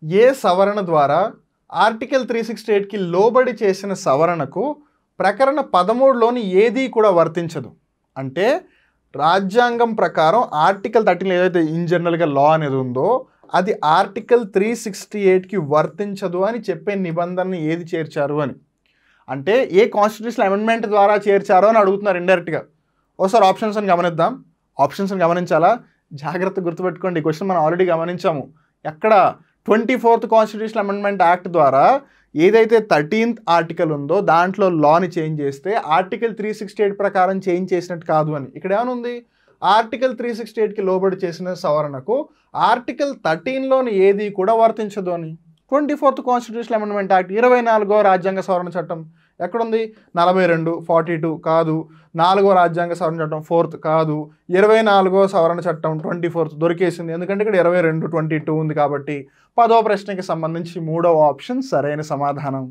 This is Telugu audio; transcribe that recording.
ఏ సవరణ ద్వారా ఆర్టికల్ 368కి లోబడి చేసిన సవరణకు ప్రకరణ 13లోని ఏదీ కూడా వర్తించదు. అంటే రాజ్యాంగం ప్రకారం ఆర్టికల్ 13 ఏదైతే ఇన్ జనరల్గా లా అనేది ఉందో అది ఆర్టికల్ 368కి వర్తించదు అని చెప్పే నిబంధనని ఏది చేర్చారు అని. అంటే ఏ కాన్స్టిట్యూషనల్ అమెండ్మెంట్ ద్వారా చేర్చారో అని అడుగుతున్నారు ఇండైరెక్ట్గా. ఒకసారి ఆప్షన్స్ని గమనిద్దాం. ఆప్షన్స్ని గమనించాలా? జాగ్రత్త గుర్తుపెట్టుకోండి. ఈ క్వశ్చన్ మనం ఆల్రెడీ గమనించాము. ఎక్కడ 24th కాన్స్టిట్యూషనల్ అమెండ్మెంట్ యాక్ట్ ద్వారా ఏదైతే 13th ఆర్టికల్ ఉందో దాంట్లో లాని చేంజ్ చేస్తే ఆర్టికల్ 368 ప్రకారం చేంజ్ చేసినట్టు కాదు అని. ఇక్కడ ఏమనుంది? ఆర్టికల్ 368కి లోబడి చేసిన సవరణకు ఆర్టికల్ 13లోని ఏది కూడా వర్తించదు అని. 24th కాన్స్టిట్యూషనల్ అమెండ్మెంట్ యాక్ట్ 24వ రాజ్యాంగ సవరణ చట్టం ఎక్కడుంది? 42, 42 కాదు. 4వ రాజ్యాంగ సవరణ చట్టం 4th కాదు. 24వ సవరణ చట్టం 24th దొరికేసింది. ఎందుకంటే ఇక్కడ 22, 22 ఉంది కాబట్టి 10వ ప్రశ్నకి సంబంధించి 3వ ఆప్షన్ సరైన సమాధానం.